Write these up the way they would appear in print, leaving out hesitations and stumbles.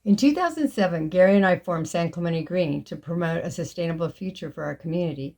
In 2007, Gary and I formed San Clemente Green to promote a sustainable future for our community.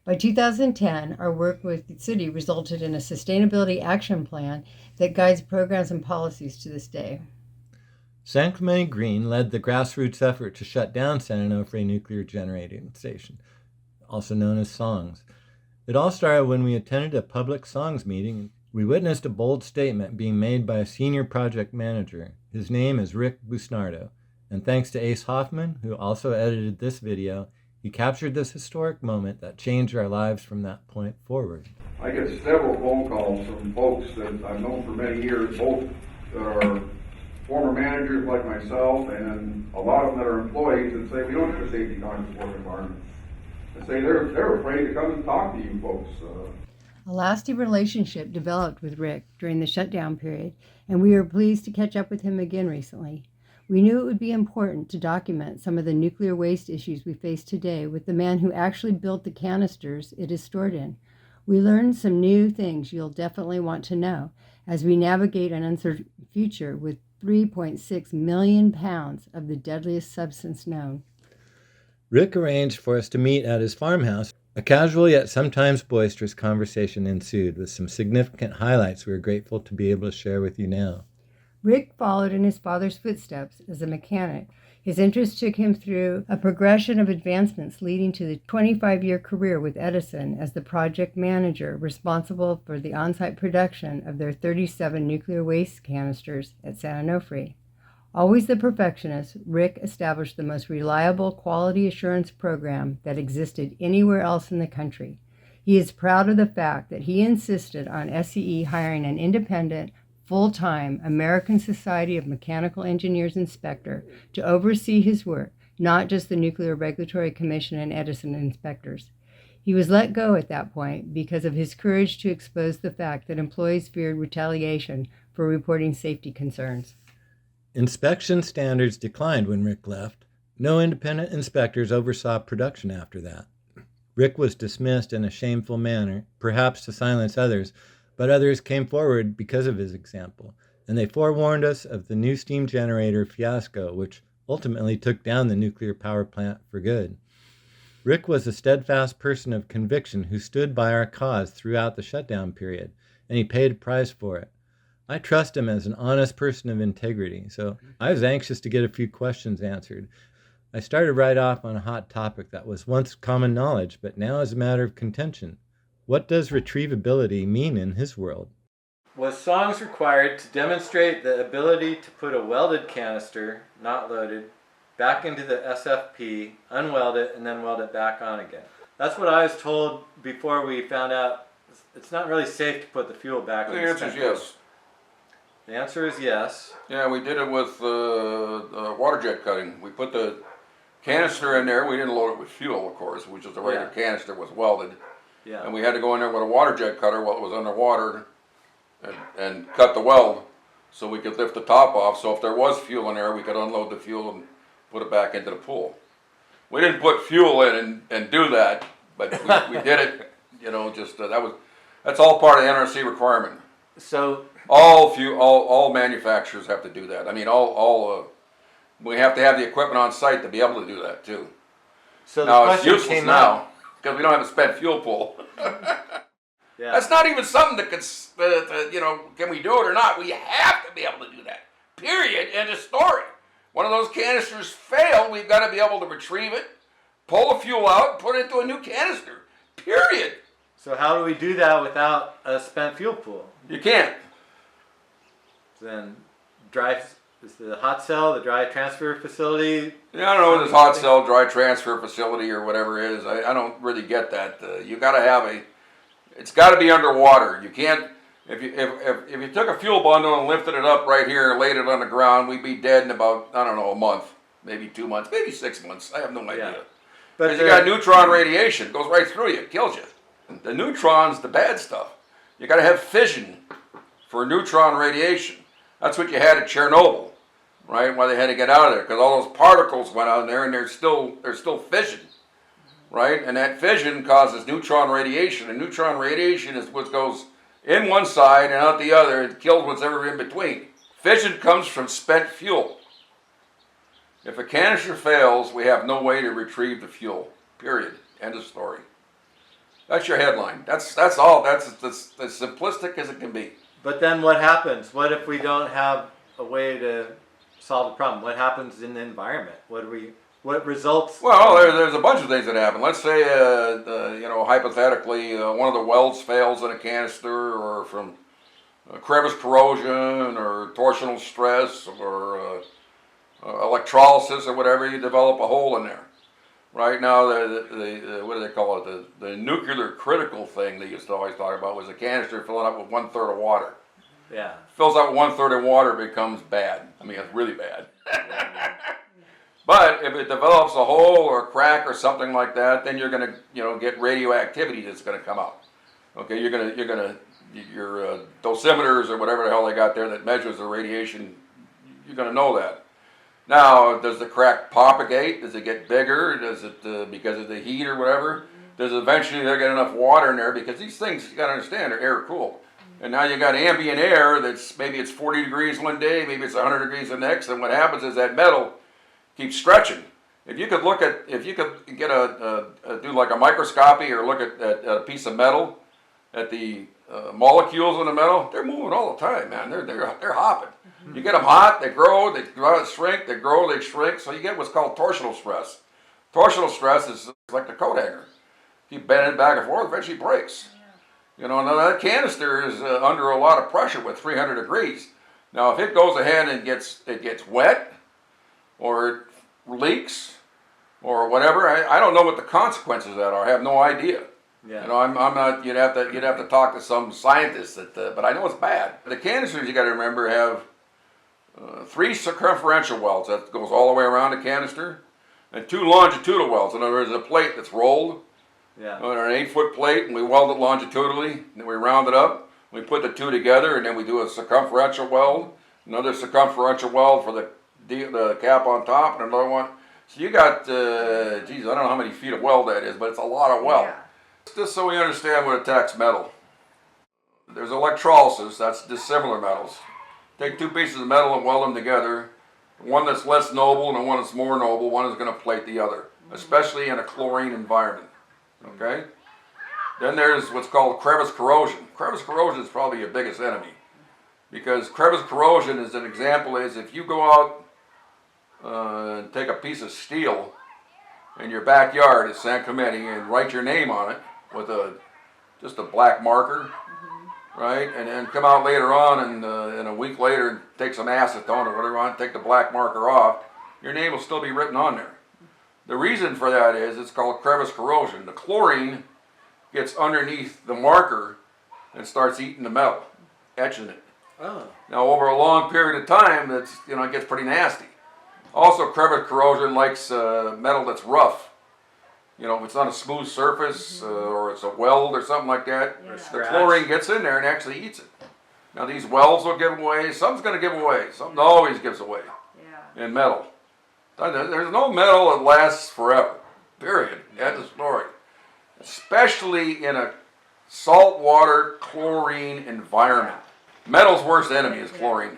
By 2010, our work with the city resulted in a sustainability action plan that guides programs and policies to this day. San Clemente Green led the grassroots effort to shut down San Onofre Nuclear Generating Station, also known as SONGS. It all started when we attended a public SONGS meeting. We witnessed a bold statement being made by a senior project manager. His name is Rick Busnardo, and thanks to Ace Hoffman, who also edited this video, he captured this historic moment that changed our lives from that point forward. I get several phone calls from folks that I've known for many years, both that are former managers like myself and a lot of them that are employees, that say we don't have a safety conscious work environment. And say they're afraid to come and talk to you folks. A lasting relationship developed with Rick during the shutdown period, and we were pleased to catch up with him again recently. We knew it would be important to document some of the nuclear waste issues we face today with the man who actually built the canisters it is stored in. We learned some new things you'll definitely want to know as we navigate an uncertain future with 3.6 million pounds of the deadliest substance known. Rick arranged for us to meet at his farmhouse. A casual yet sometimes boisterous conversation ensued with some significant highlights we are grateful to be able to share with you now. Rick followed in his father's footsteps as a mechanic. His interest took him through a progression of advancements leading to the 25-year career with Edison as the project manager responsible for the on-site production of their 37 nuclear waste canisters at San Onofre. Always the perfectionist, Rick established the most reliable quality assurance program that existed anywhere else in the country. He is proud of the fact that he insisted on SCE hiring an independent, full-time American Society of Mechanical Engineers inspector to oversee his work, not just the Nuclear Regulatory Commission and Edison inspectors. He was let go at that point because of his courage to expose the fact that employees feared retaliation for reporting safety concerns. Inspection standards declined when Rick left. No independent inspectors oversaw production after that. Rick was dismissed in a shameful manner, perhaps to silence others, but others came forward because of his example, and they forewarned us of the new steam generator fiasco, which ultimately took down the nuclear power plant for good. Rick was a steadfast person of conviction who stood by our cause throughout the shutdown period, and he paid a price for it. I trust him as an honest person of integrity, so I was anxious to get a few questions answered. I started right off on a hot topic that was once common knowledge, but now is a matter of contention. What does retrievability mean in his world? Was SONGS required to demonstrate the ability to put a welded canister, not loaded, back into the SFP, unweld it, and then weld it back on again? That's what I was told before we found out it's not really safe to put the fuel back in. The answer is yes. The answer is yes. Yeah, we did it with water jet cutting. We put the canister in there. We didn't load it with fuel, of course, which is the regular canister was welded. Yeah. And we had to go in there with a water jet cutter while it was underwater and cut the weld so we could lift the top off. So if there was fuel in there, we could unload the fuel and put it back into the pool. We didn't put fuel in and do that, but we did it. You know, just that's all part of the NRC requirement. So all manufacturers have to do that. I mean, we have to have the equipment on site to be able to do that too. So now the it's question useless came now out. because we don't have a spent fuel pool. Yeah. That's not even something that can we do it or not? We have to be able to do that. Period. End of story. One of those canisters failed. We've got to be able to retrieve it, pull the fuel out, and put it into a new canister. Period. So how do we do that without a spent fuel pool? You can't. Then is the hot cell, the dry transfer facility? Yeah, I don't know, this hot cell, dry transfer facility or whatever it is. I don't really get that. You got to have it's got to be underwater. You can't, if you took a fuel bundle and lifted it up right here and laid it on the ground, we'd be dead in about, I don't know, a month, maybe 2 months, maybe 6 months. I have no idea. Yeah. But Because you got neutron radiation, it goes right through you, it kills you. The neutron's the bad stuff. You got to have fission for neutron radiation. That's what you had at Chernobyl, right? Why they had to get out of there, because all those particles went out in there and they're still fission, right? And that fission causes neutron radiation, and neutron radiation is what goes in one side and out the other. It kills what's ever in between. Fission comes from spent fuel. If a canister fails, we have no way to retrieve the fuel. Period. End of story. That's your headline. That's all. That's as simplistic as it can be. But then what happens? What if we don't have a way to solve the problem? What happens in the environment? What results? Well, there's a bunch of things that happen. Let's say, hypothetically, one of the welds fails in a canister, or from crevice corrosion, or torsional stress, or electrolysis, or whatever. You develop a hole in there. Right now, the what do they call it? The nuclear critical thing they used to always talk about was a canister filling up with 1/3 of water. Yeah. Fills up with 1/3 of water, becomes bad. I mean, it's really bad. But if it develops a hole or a crack or something like that, then you're gonna, get radioactivity that's gonna come out. Okay, your dosimeters or whatever the hell they got there that measures the radiation, you're gonna know that. Now, does the crack propagate? Does it get bigger? Does it, because of the heat or whatever? Does eventually there get enough water in there? Because these things, you gotta understand, are air cooled. And now you got ambient air that's, maybe it's 40 degrees one day, maybe it's 100 degrees the next, and what happens is that metal keeps stretching. If you could get do like a microscopy, or look at a piece of metal, at the molecules in the metal, they're moving all the time, man. They're hopping. You get them hot, they grow, they shrink, they grow, they shrink. So you get what's called torsional stress. Torsional stress is like the coat hanger. Keep bending back and forth, eventually breaks. Now that canister is under a lot of pressure with 300 degrees. Now, if it goes ahead and it gets wet, or it leaks, or whatever, I don't know what the consequences of that are. I have no idea. Yeah. I'm not. You'd have to talk to some scientist but I know it's bad. The canisters, you got to remember, have 3 circumferential welds that goes all the way around the canister, and 2 longitudinal welds. In other words, a plate that's rolled, or an 8-foot plate, and we weld it longitudinally, and then we round it up. We put the 2 together, and then we do a circumferential weld, another circumferential weld for the cap on top, and another one. So you got, I don't know how many feet of weld that is, but it's a lot of weld. Yeah. Just so we understand what attacks metal. There's electrolysis, that's dissimilar metals. Take 2 pieces of metal and weld them together. One that's less noble and the one that's more noble, one is going to plate the other, especially in a chlorine environment. Okay? Then there's what's called crevice corrosion. Crevice corrosion is probably your biggest enemy, because crevice corrosion is an example is if you go out and take a piece of steel in your backyard at San Clemente and write your name on it with just a black marker, right? And then come out later on and a week later and take some acetone or whatever on, take the black marker off, your name will still be written on there. The reason for that is it's called crevice corrosion. The chlorine gets underneath the marker and starts eating the metal, etching it. Oh. Now, over a long period of time, it gets pretty nasty. Also, crevice corrosion likes metal that's rough. If it's on a smooth surface or it's a weld or something like that, the chlorine gets in there and actually eats it. Now, these welds will give away. Something's going to give away. Something always gives away in metal. There's no metal that lasts forever, period. End of story. Especially in a saltwater chlorine environment. Metal's worst enemy is chlorine.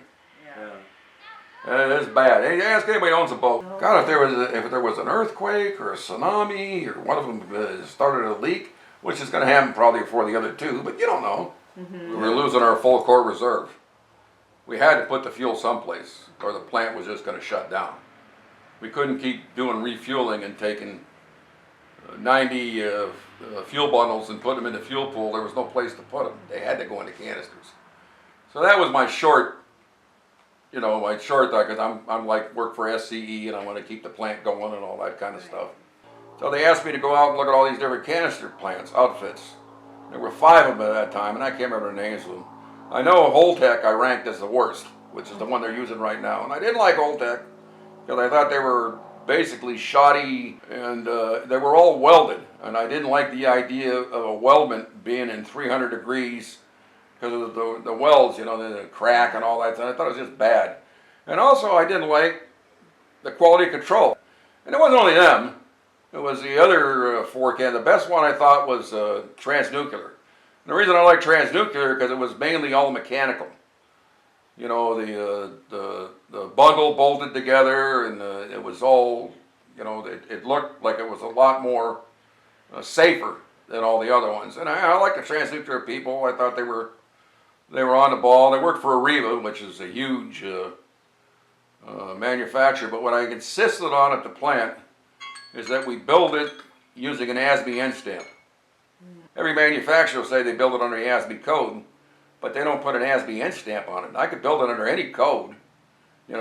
It's bad. Hey, ask anybody who owns a boat. God, if there was an earthquake or a tsunami or one of them started a leak, which is going to happen probably before the other 2, but you don't know. We're losing our full core reserve. We had to put the fuel someplace, or the plant was just going to shut down. We couldn't keep doing refueling and taking 90 fuel bundles and put them in the fuel pool. There was no place to put them. They had to go into canisters. So that was my short thought, because I'm like work for SCE and I want to keep the plant going and all that kind of stuff. So they asked me to go out and look at all these different canister plants, outfits. There were 5 of them at that time, and I can't remember the names of them. I know Holtec I ranked as the worst, which is the one they're using right now. And I didn't like Holtec because I thought they were basically shoddy, and they were all welded. And I didn't like the idea of a weldment being in 300 degrees because of the welds, the crack and all that. I thought it was just bad. And also I didn't like the quality control. And it wasn't only them. It was the other 4 cans. The best one I thought was transnuclear. And the reason I like transnuclear because it was mainly all mechanical. The bundle bolted together, and was all, it looked like it was a lot more safer than all the other ones. And I like the transnuclear people. I thought they were on the ball. They worked for Areva, which is a huge manufacturer. But what I insisted on at the plant is that we build it using an ASME end stamp. Every manufacturer will say they build it under the ASME code, but they don't put an ASME end stamp on it. I could build it under any code,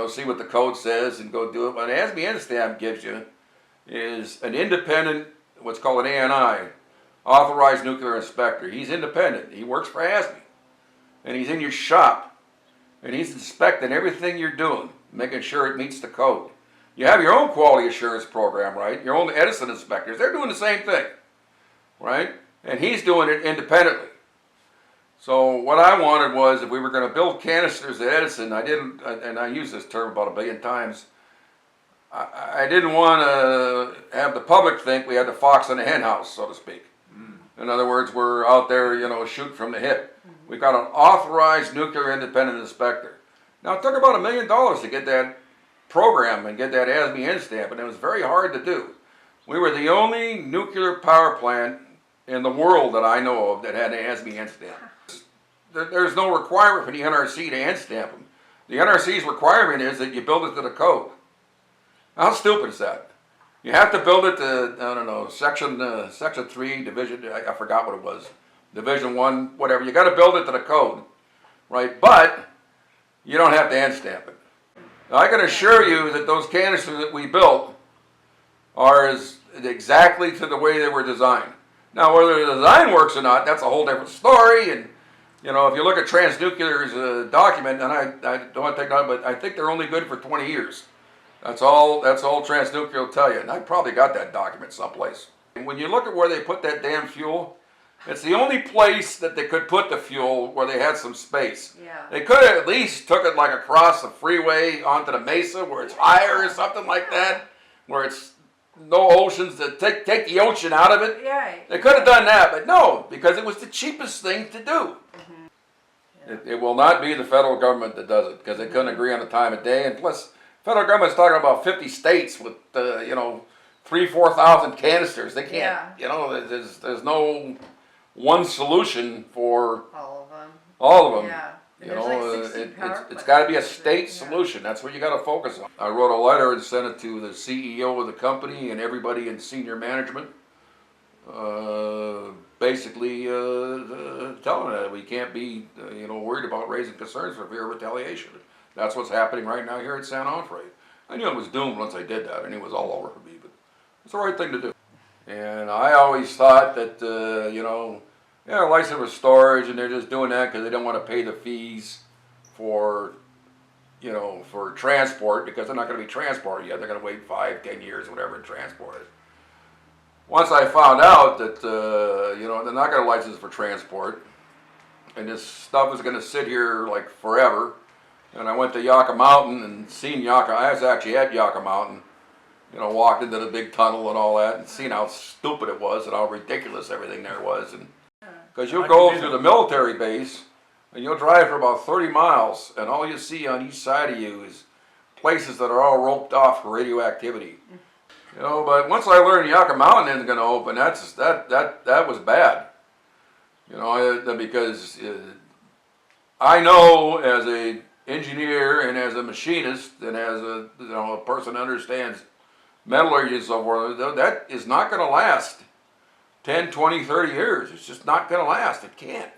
see what the code says and go do it. What an ASME end stamp gives you is an independent, what's called an ANI, authorized nuclear inspector. He's independent. He works for ASME. And he's in your shop. And he's inspecting everything you're doing, making sure it meets the code. You have your own quality assurance program, right? Your own Edison inspectors. They're doing the same thing, right? And he's doing it independently. So what I wanted was, if we were going to build canisters at Edison, and I use this term about 1 billion times, I didn't want to have the public think we had the fox in the hen house, so to speak. In other words, we're out there, shooting from the hip. We've got an authorized nuclear independent inspector. Now, it took about $1 million to get that program and get that ASME end stamp, and it was very hard to do. We were the only nuclear power plant in the world that I know of that had an ASME end stamp. There's no requirement for the NRC to end stamp them. The NRC's requirement is that you build it to the code. How stupid is that? You have to build it to, I don't know, section 3, division, I forgot what it was, division 1, whatever. You got to build it to the code, right? But you don't have to end stamp it. Now, I can assure you that those canisters that we built are exactly to the way they were designed. Now, whether the design works or not, that's a whole different story. And if you look at Transnuclear's document, and I don't want to take that, but I think they're only good for 20 years. That's all Transnuclear will tell you. And I probably got that document someplace. And when you look at where they put that damn fuel, it's the only place that they could put the fuel where they had some space. Yeah. They could have at least took it like across the freeway onto the mesa where it's higher or something like that, where it's no oceans, to take the ocean out of it. Yeah. They could have done that, but no, because it was the cheapest thing to do. Mm-hmm. Yeah. It will not be the federal government that does it, because they couldn't agree on the time of day, and plus, federal government's talking about 50 states with 3,000-4,000 canisters. They can't. Yeah. There's no one solution for All of them. all of them. Yeah. You There's know, like 16 power it's got to be a plants. state Yeah. solution. That's what you got to focus on. I wrote a letter and sent it to the CEO of the company and everybody in senior management, basically telling them that we can't be worried about raising concerns for fear of retaliation. That's what's happening right now here at San Onofre. I knew it was doomed once I did that. I knew it was all over for me, but it's the right thing to do. And I always thought that license for storage, and they're just doing that because they don't want to pay the fees for transport, because they're not going to be transported yet. They're going to wait 5-10 years, whatever, and transport it. Once I found out that they're not going to license for transport, and this stuff is going to sit here like forever, and I went to Yucca Mountain and seen Yucca. I was actually at Yucca Mountain, walked into the big tunnel and all that, and seen how stupid it was and how ridiculous everything there was. And because you'll go through the military base, and you'll drive for about 30 miles, and all you see on each side of you is places that are all roped off for radioactivity. But once I learned Yucca Mountain isn't going to open, that was bad. Because I know as a engineer and as a machinist and as a person who understands metallurgy and so forth, that is not going to last 10, 20, 30 years. It's just not going to last. It can't.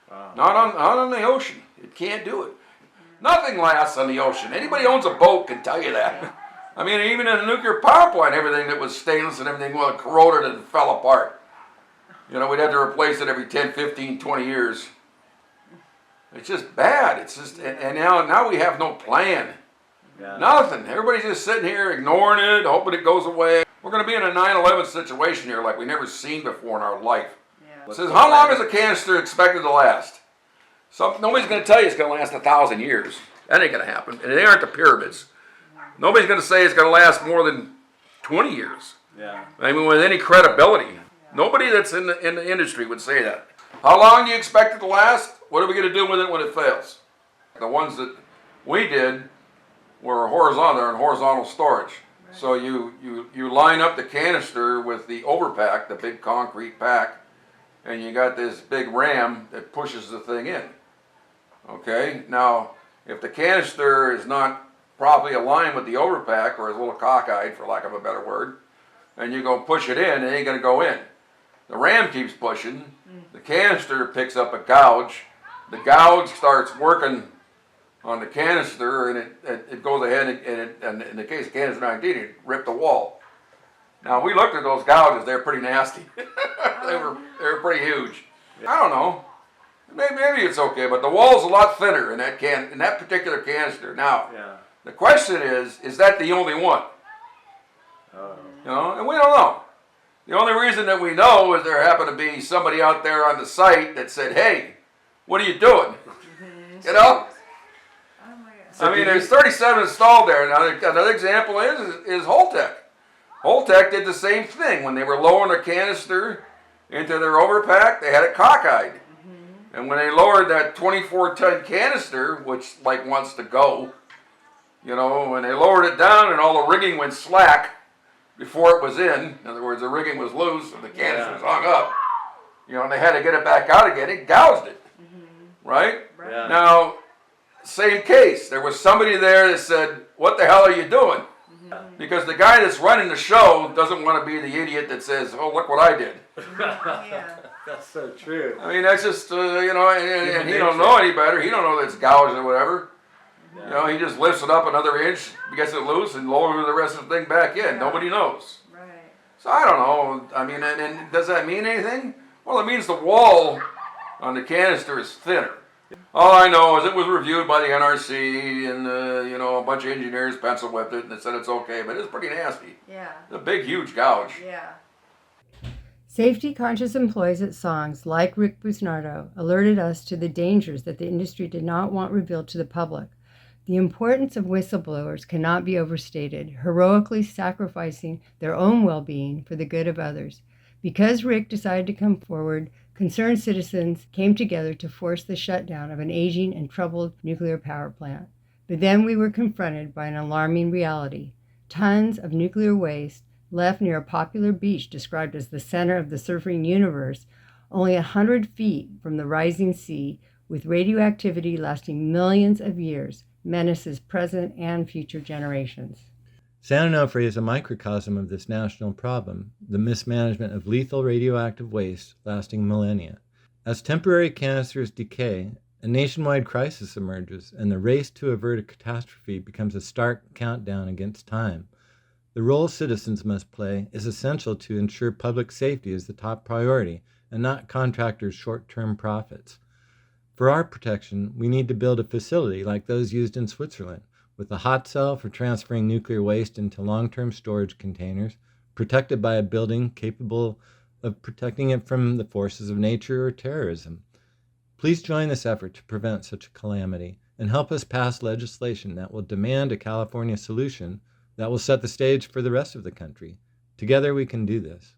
Wow. Not on the ocean. It can't do it. Nothing lasts on the ocean. Anybody who owns a boat can tell you that. I mean, even in a nuclear power plant, everything that was stainless and everything corroded and fell apart. We'd have to replace it every 10, 15, 20 years. It's just bad. It's just, and now we have no plan. Yeah. Nothing. Everybody's just sitting here ignoring it, hoping it goes away. We're going to be in a 9/11 situation here like we've never seen before in our life. Yeah. It says, how long is a canister expected to last? Nobody's going to tell you it's going to last 1,000 years. That ain't going to happen. And they aren't the pyramids. Nobody's going to say it's going to last more than 20 years. Yeah. I mean, with any credibility. Yeah. Nobody that's in the industry would say that. How long do you expect it to last? What are we going to do with it when it fails? The ones that we did were horizontal, they're in horizontal storage. So you line up the canister with the overpack, the big concrete pack, and you got this big ram that pushes the thing in. Okay, now if the canister is not properly aligned with the overpack, or is a little cockeyed for lack of a better word, and you go push it in, it ain't gonna go in. The ram keeps pushing, the canister picks up a gouge, the gouge starts working on the canister, and it goes ahead and in the case of canister 19, it ripped the wall. Now we looked at those gouges; they're pretty nasty. they were pretty huge. I don't know. Maybe it's okay, but the wall's a lot thinner in that particular canister. Now, the question is that the only one? You know, and we don't know. The only reason that we know is there happened to be somebody out there on the site that said, "Hey, what are you doing?" You know. I mean, there's 37 installed there. Now, another example is Holtec. Holtec did the same thing. When they were lowering a canister into their overpack, they had it cockeyed. And when they lowered that 24-ton canister, which like wants to go, you know, when they lowered it down and all the rigging went slack before it was in other words, the rigging was loose and the canister was hung up, you know, and they had to get it back out again, it gouged it, right? Yeah. Now, same case. There was somebody there that said, "What the hell are you doing?" Because the guy that's running the show doesn't want to be the idiot that says, "Oh, look what I did." Yeah. That's so true. I mean, that's just, you know, and he don't know any better. He don't know that it's gouged or whatever. You know, he just lifts it up another inch, gets it loose, and lowers the rest of the thing back in. Nobody knows. Right. So I don't know. I mean, and does that mean anything? Well, it means the wall on the canister is thinner. All I know is it was reviewed by the NRC, and you know, a bunch of engineers pencil whipped it and they said it's okay, but it's pretty nasty. Yeah. It's a big, huge gouge. Yeah. Safety-conscious employees at Songs, like Rick Busnardo, alerted us to the dangers that the industry did not want revealed to the public. The importance of whistleblowers cannot be overstated, heroically sacrificing their own well-being for the good of others. Because Rick decided to come forward, concerned citizens came together to force the shutdown of an aging and troubled nuclear power plant. But then we were confronted by an alarming reality. Tons of nuclear waste left near a popular beach described as the center of the surfing universe, only 100 feet from the rising sea, with radioactivity lasting millions of years, menaces present and future generations. San Onofre is a microcosm of this national problem, the mismanagement of lethal radioactive waste lasting millennia. As temporary canisters decay, a nationwide crisis emerges, and the race to avert a catastrophe becomes a stark countdown against time. The role citizens must play is essential to ensure public safety is the top priority, and not contractors' short-term profits. For our protection, we need to build a facility like those used in Switzerland, with a hot cell for transferring nuclear waste into long-term storage containers, protected by a building capable of protecting it from the forces of nature or terrorism. Please join this effort to prevent such a calamity, and help us pass legislation that will demand a California solution that will set the stage for the rest of the country. Together we can do this.